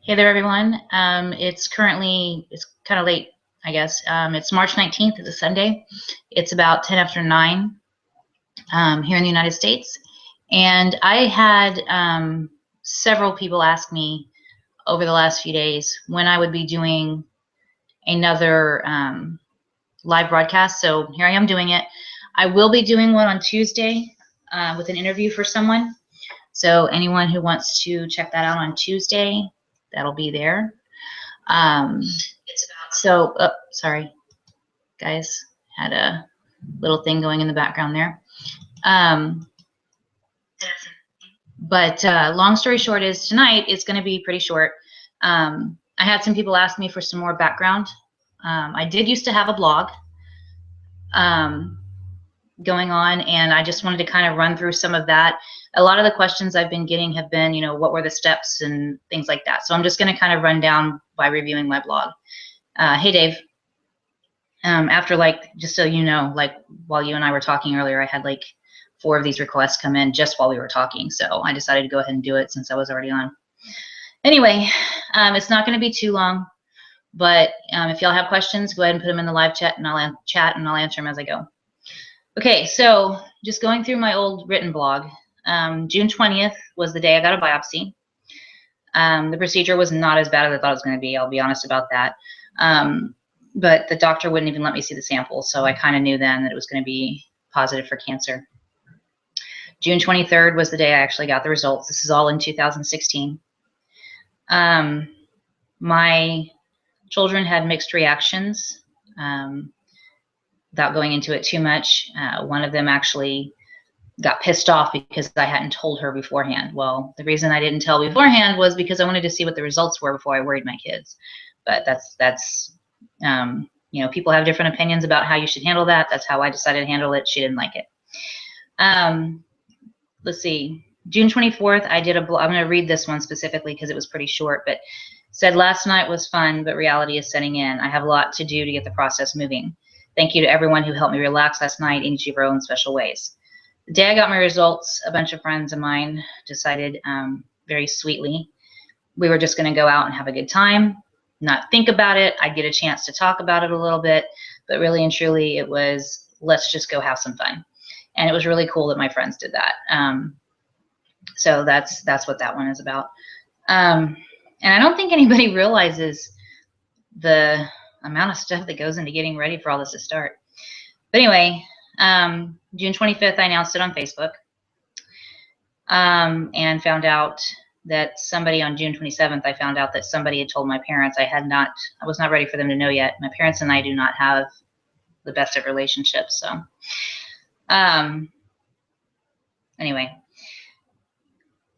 Hey there, everyone. It's kind of late, I guess. It's March 19th. It's a Sunday. It's about 10 after 9 here in the United States. And I had several people ask me over the last few days when I would be doing another live broadcast. So here I am doing it. I will be doing one on Tuesday with an interview for someone. So anyone who wants to check that out on Tuesday, that'll be there. Sorry, guys, had a little thing going in the background there. But long story short is tonight is going to be pretty short. I had some people ask me for some more background. I did used to have a blog going on, and I just wanted to kind of run through some of that. A lot of the questions I've been getting have been, what were the steps and things like that. So I'm just going to kind of run down by reviewing my blog. Hey, Dave. After just so you know, while you and I were talking earlier, I had 4 of these requests come in just while we were talking. So I decided to go ahead and do it since I was already on. Anyway, it's not going to be too long, but if y'all have questions, go ahead and put them in the live chat, and I'll answer them as I go. Okay, so just going through my old written blog. June 20th was the day I got a biopsy. The procedure was not as bad as I thought it was going to be. I'll be honest about that. But the doctor wouldn't even let me see the sample, so I kind of knew then that it was going to be positive for cancer. June 23rd was the day I actually got the results. This is all in 2016. My children had mixed reactions. Without going into it too much, one of them actually got pissed off because I hadn't told her beforehand. Well, the reason I didn't tell beforehand was because I wanted to see what the results were before I worried my kids. But that's people have different opinions about how you should handle that. That's how I decided to handle it. She didn't like it. Let's see. June 24th, I did a blog. I'm going to read this one specifically because it was pretty short, but said, last night was fun, but reality is setting in. I have a lot to do to get the process moving. Thank you to everyone who helped me relax last night in each of your own special ways. The day I got my results, a bunch of friends of mine decided very sweetly we were just going to go out and have a good time, not think about it. I'd get a chance to talk about it a little bit, but really and truly it was, let's just go have some fun. And it was really cool that my friends did that. So that's what that one is about. And I don't think anybody realizes the amount of stuff that goes into getting ready for all this to start. But anyway, June 25th, I announced it on Facebook, and found out that somebody on June 27th, I found out that somebody had told my parents. I was not ready for them to know yet. My parents and I do not have the best of relationships. So anyway,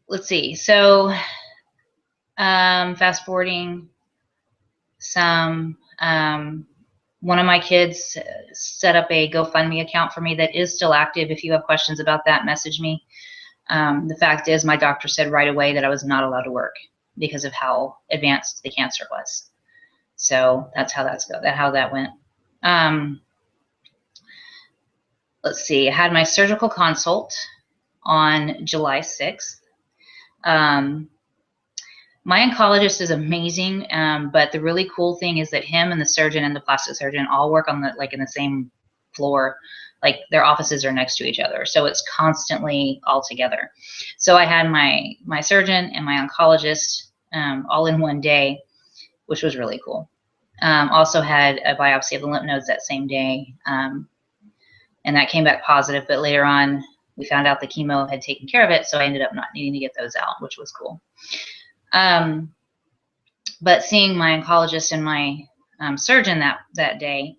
let's see. So fast forwarding some, one of my kids set up a GoFundMe account for me that is still active. If you have questions about that, message me. The fact is, my doctor said right away that I was not allowed to work because of how advanced the cancer was. So that's how that went. Let's see. I had my surgical consult on July 6th. My oncologist is amazing, but the really cool thing is that him and the surgeon and the plastic surgeon all work on in the same floor. Their offices are next to each other, so it's constantly all together. So I had my surgeon and my oncologist all in one day, which was really cool. Also had a biopsy of the lymph nodes that same day, and that came back positive, but later on we found out the chemo had taken care of it, so I ended up not needing to get those out, which was cool. But seeing my oncologist and my surgeon that day,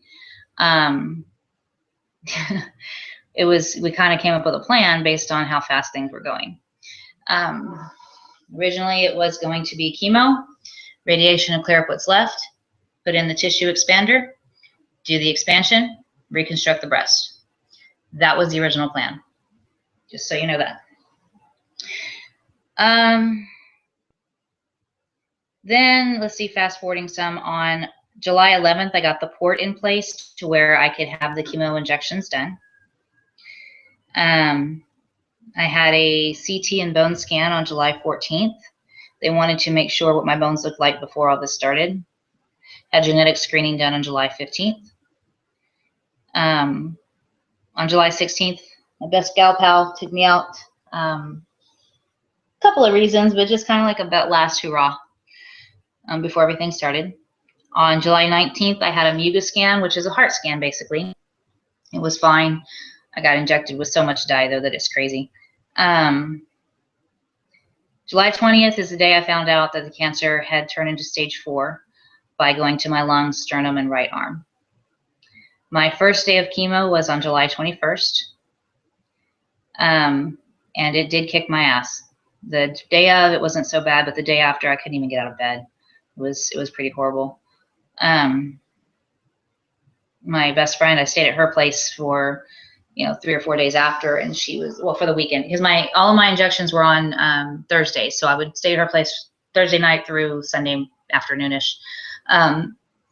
we kind of came up with a plan based on how fast things were going. Originally it was going to be chemo, radiation, and clear up what's left, put in the tissue expander, do the expansion, reconstruct the breast. That was the original plan, just so you know that. Then let's see, fast forwarding some, on July 11th, I got the port in place to where I could have the chemo injections done. I had a CT and bone scan on July 14th. They wanted to make sure what my bones looked like before all this started. Had genetic screening done on July 15th. On July 16th, my best gal pal took me out. Couple of reasons, but just kind of like a last hurrah before everything started. On July 19th, I had a MUGA scan, which is a heart scan, basically. It was fine. I got injected with so much dye, though, that it's crazy. July 20th is the day I found out that the cancer had turned into stage 4 by going to my lungs, sternum, and right arm. My first day of chemo was on July 21st, and it did kick my ass. The day of, it wasn't so bad, but the day after, I couldn't even get out of bed. It was pretty horrible. My best friend, I stayed at her place for 3 or 4 days after, and she was, well, for the weekend, because all of my injections were on Thursday, so I would stay at her place Thursday night through Sunday afternoonish.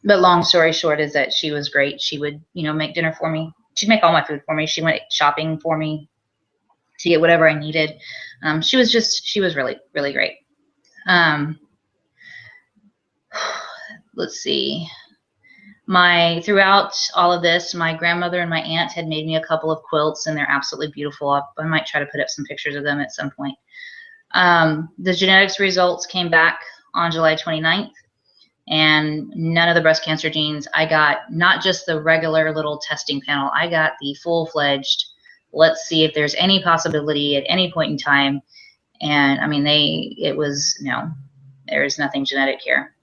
But long story short is that she was great. She would make dinner for me. She'd make all my food for me. She went shopping for me to get whatever I needed. She was really, really great. Let's see. Throughout all of this, my grandmother and my aunt had made me a couple of quilts, and they're absolutely beautiful. I might try to put up some pictures of them at some point. The genetics results came back on July 29th, and none of the breast cancer genes. I got not just the regular little testing panel. I got the full-fledged, let's see if there's any possibility at any point in time. And I mean, it was, no, there's nothing genetic here.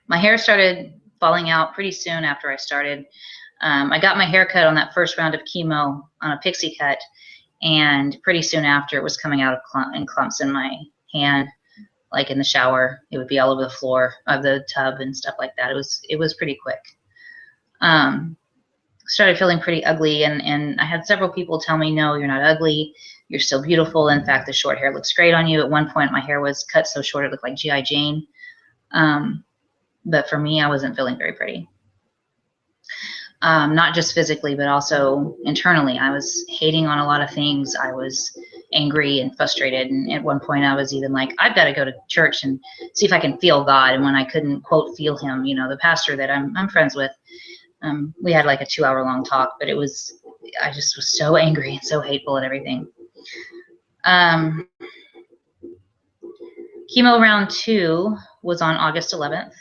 My hair started falling out pretty soon after I started. I got my hair cut on that first round of chemo on a pixie cut, and pretty soon after it was coming out in clumps in my hand, like in the shower. It would be all over the floor of the tub and stuff like that. It was pretty quick. Started feeling pretty ugly, and I had several people tell me, no, you're not ugly. You're still beautiful. In fact, the short hair looks great on you. At one point, my hair was cut so short it looked like G.I. Jane. But for me, I wasn't feeling very pretty. Not just physically, but also internally. I was hating on a lot of things. I was angry and frustrated. And at one point, I was even like, I've got to go to church and see if I can feel God. And when I couldn't, quote, feel him, the pastor that I'm friends with, we had like a 2-hour-long talk, but I just was so angry and so hateful at everything. Chemo round 2 was on August 11th.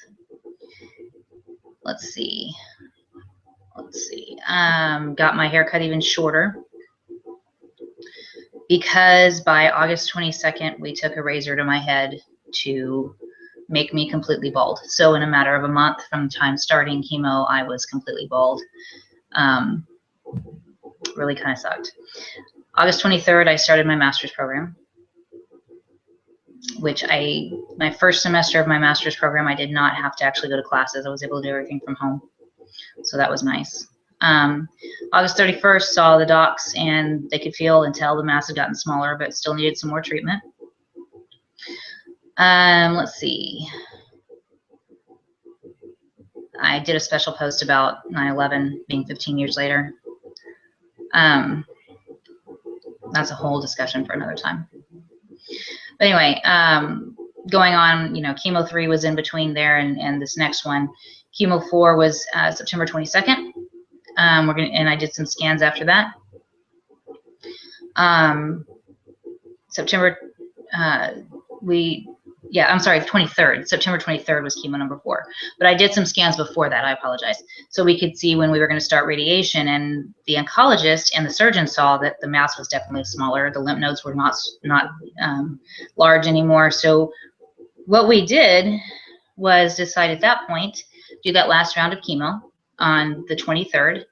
Let's see. Got my hair cut even shorter because by August 22nd, we took a razor to my head to make me completely bald. So in a matter of a month from the time starting chemo, I was completely bald. Really kind of sucked. August 23rd, I started my master's program, which my first semester of my master's program, I did not have to actually go to classes. I was able to do everything from home. So that was nice. August 31st, saw the docs, and they could feel and tell the mass had gotten smaller, but still needed some more treatment. Let's see. I did a special post about 9/11 being 15 years later. That's a whole discussion for another time. But anyway, going on, chemo 3 was in between there and this next one. Chemo 4 was September 22nd. And I did some scans after that. I'm sorry, the 23rd. September 23rd was chemo number 4. But I did some scans before that. I apologize. So we could see when we were going to start radiation, and the oncologist and the surgeon saw that the mass was definitely smaller. The lymph nodes were not large anymore. So what we did was decide at that point, do that last round of chemo on the 23rd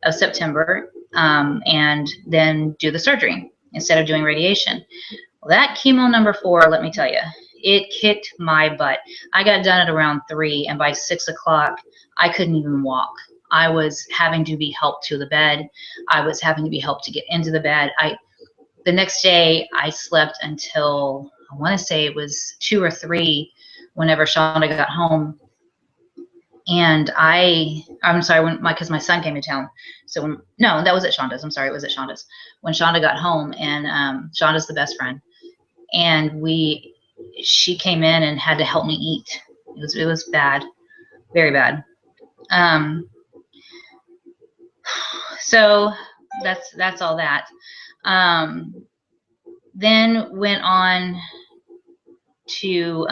of September, and then do the surgery instead of doing radiation. Well, that chemo number 4, let me tell you, it kicked my butt. I got done at around 3, and by 6 o'clock, I couldn't even walk. I was having to be helped to the bed. I was having to be helped to get into the bed. The next day, I slept until, I want to say it was 2 or 3, whenever Shonda got home. And I'm sorry, because my son came to town. So no, that was at Shonda's. I'm sorry, it was at Shonda's. When Shonda got home, and Shonda's the best friend, and she came in and had to help me eat. It was bad, very bad. So that's all that. Then went on to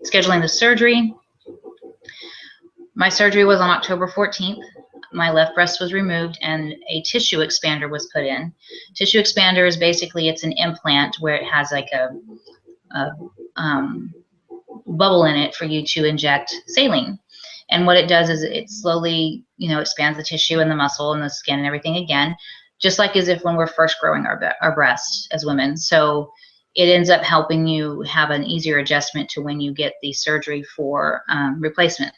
scheduling the surgery. My surgery was on October 14th. My left breast was removed and a tissue expander was put in. Tissue expander is basically, it's an implant where it has like a bubble in it for you to inject saline. And what it does is it slowly, expands the tissue and the muscle and the skin and everything again, just like as if when we're first growing our breasts as women. So it ends up helping you have an easier adjustment to when you get the surgery for replacement.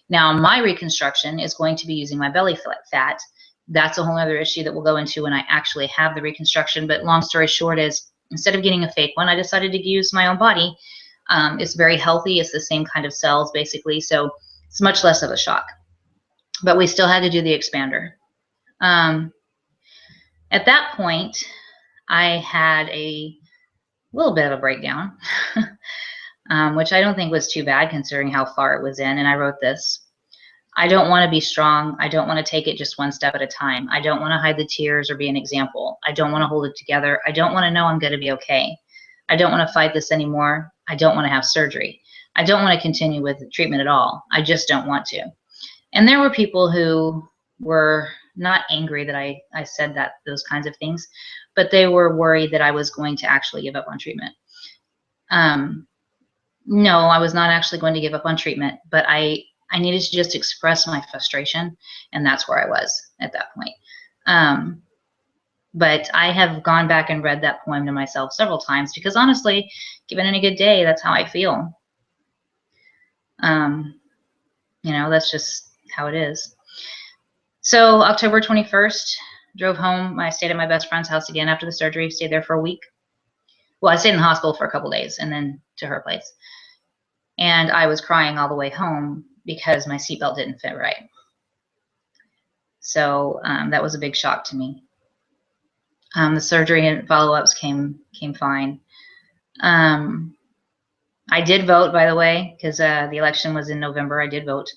Now, my reconstruction is going to be using my belly fat. That's a whole other issue that we'll go into when I actually have the reconstruction. But long story short is, instead of getting a fake one, I decided to use my own body. It's very healthy. It's the same kind of cells, basically. So it's much less of a shock. But we still had to do the expander. At that point, I had a little bit of a breakdown. Which I don't think was too bad considering how far it was in. And I wrote this: I don't want to be strong. I don't want to take it just one step at a time. I don't want to hide the tears or be an example. I don't want to hold it together. I don't want to know I'm going to be okay. I don't want to fight this anymore. I don't want to have surgery. I don't want to continue with the treatment at all. I just don't want to. And there were people who were not angry that I said those kinds of things, but they were worried that I was going to actually give up on treatment. No, I was not actually going to give up on treatment, but I needed to just express my frustration, and that's where I was at that point. But I have gone back and read that poem to myself several times because honestly, given any good day, that's how I feel. That's just how it is. So October 21st, drove home. I stayed at my best friend's house again after the surgery, stayed there for a week. Well, I stayed in the hospital for a couple days and then to her place. And I was crying all the way home because my seatbelt didn't fit right. So that was a big shock to me. The surgery and follow-ups came fine. I did vote, by the way, because the election was in November. I did vote.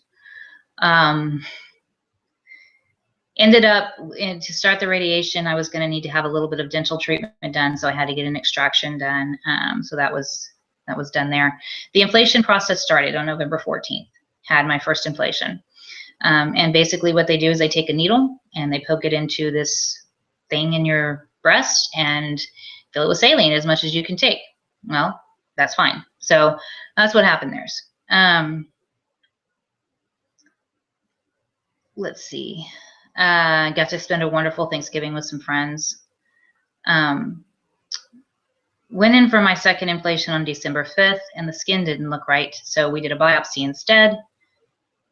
Ended up, to start the radiation, I was going to need to have a little bit of dental treatment done, so I had to get an extraction done. So that was done there. The inflation process started on November 14th. Had my first inflation. And basically what they do is they take a needle and they poke it into this thing in your breast and fill it with saline as much as you can take. Well, that's fine. So that's what happened there. Let's see. Got to spend a wonderful Thanksgiving with some friends. Went in for my second inflation on December 5th, and the skin didn't look right, so we did a biopsy instead,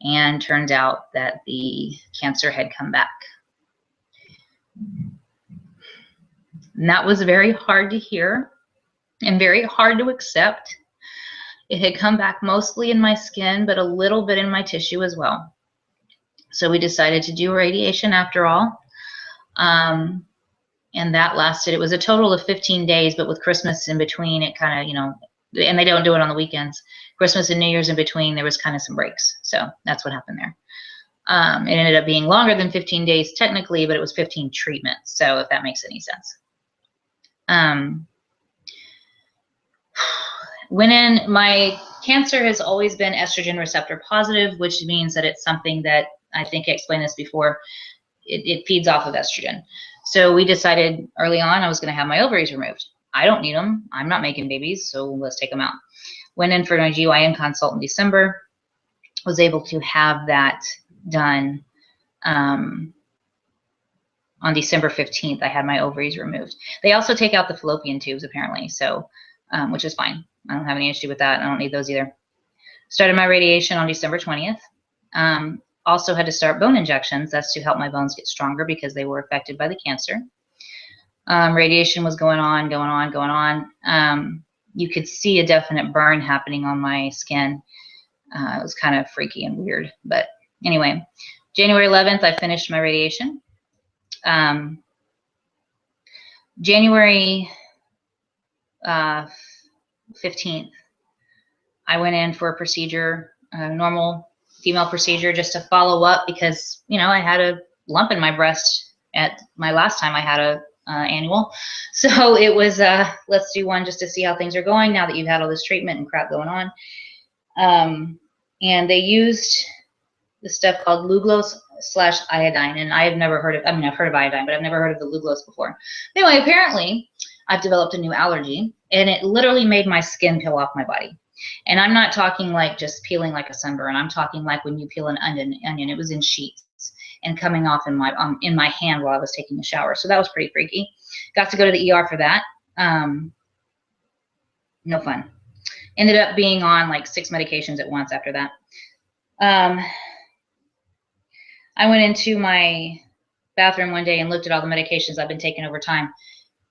and turned out that the cancer had come back. And that was very hard to hear and very hard to accept. It had come back mostly in my skin, but a little bit in my tissue as well. So we decided to do radiation after all. And that lasted, it was a total of 15 days, but with Christmas in between, it kind of, and they don't do it on the weekends. Christmas and New Year's in between, there was kind of some breaks. So that's what happened there. It ended up being longer than 15 days technically, but it was 15 treatments. So if that makes any sense. My cancer has always been estrogen receptor positive, which means that it's something that, I think I explained this before, it feeds off of estrogen. So we decided early on I was going to have my ovaries removed. I don't need them. I'm not making babies, so let's take them out. Went in for my GYN consult in December. Was able to have that done on December 15th. I had my ovaries removed. They also take out the fallopian tubes apparently, so which is fine. I don't have any issue with that. I don't need those either. Started my radiation on December 20th. Also had to start bone injections. That's to help my bones get stronger because they were affected by the cancer. Radiation was going on. You could see a definite burn happening on my skin. It was kind of freaky and weird. But anyway, January 11th, I finished my radiation. January 15th, I went in for a procedure, a normal female procedure, just to follow up because, you know, I had a lump in my breast at my last time I had a annual. So it was, let's do one just to see how things are going now that you've had all this treatment and crap going on. And they used the stuff called Luglos/iodine, and I have never heard of, I mean, I've heard of iodine, but I've never heard of the Luglos before. Anyway, apparently I've developed a new allergy, and it literally made my skin peel off my body. And I'm not talking like just peeling like a sunburn. I'm talking like when you peel an onion. It was in sheets and coming off in my hand while I was taking a shower. So that was pretty freaky. Got to go to the ER for that. No fun. Ended up being on like 6 medications at once after that. I went into my bathroom one day and looked at all the medications I've been taking over time.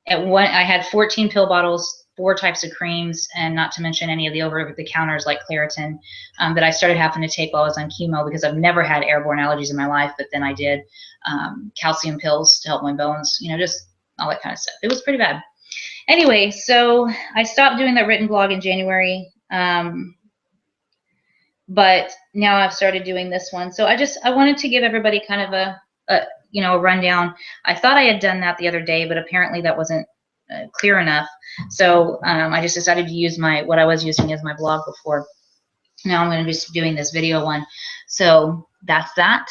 I had 14 pill bottles, 4 types of creams, and not to mention any of the over-the-counters like Claritin that I started having to take while I was on chemo because I've never had airborne allergies in my life, but then I did. Calcium pills to help my bones, you know, just all that kind of stuff. It was pretty bad. Anyway, so I stopped doing that written blog in January, but now I've started doing this one. So I wanted to give everybody kind of a rundown. I thought I had done that the other day, but apparently that wasn't clear enough. So I just decided to use what I was using as my blog before. Now I'm going to be doing this video one. So that's that.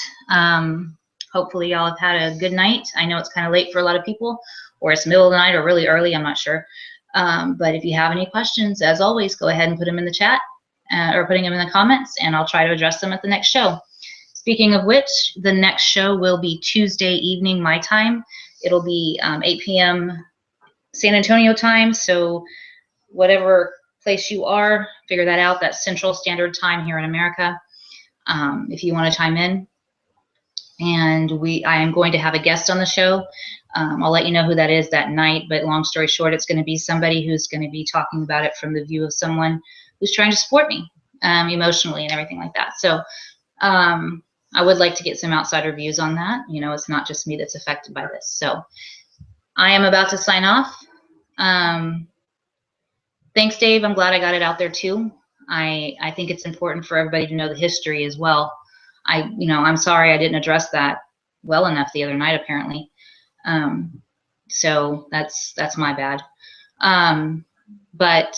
Hopefully y'all have had a good night. I know it's kind of late for a lot of people, or it's middle of the night or really early, I'm not sure. But if you have any questions, as always, go ahead and put them in the chat or putting them in the comments, and I'll try to address them at the next show. Speaking of which, the next show will be Tuesday evening, my time. It'll be 8 p.m. San Antonio time, so whatever place you are, figure that out. That's Central Standard Time here in America, if you want to chime in. And I am going to have a guest on the show. I'll let you know who that is that night, but long story short, it's going to be somebody who's going to be talking about it from the view of someone who's trying to support me emotionally and everything like that. So I would like to get some outsider views on that. You know, it's not just me that's affected by this. So I am about to sign off. Thanks, Dave. I'm glad I got it out there too. I think it's important for everybody to know the history as well. I'm sorry I didn't address that well enough the other night, apparently. So that's my bad. But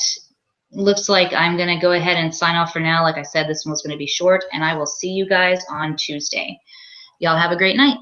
looks like I'm going to go ahead and sign off for now. Like I said, this one was going to be short, and I will see you guys on Tuesday. Y'all have a great night.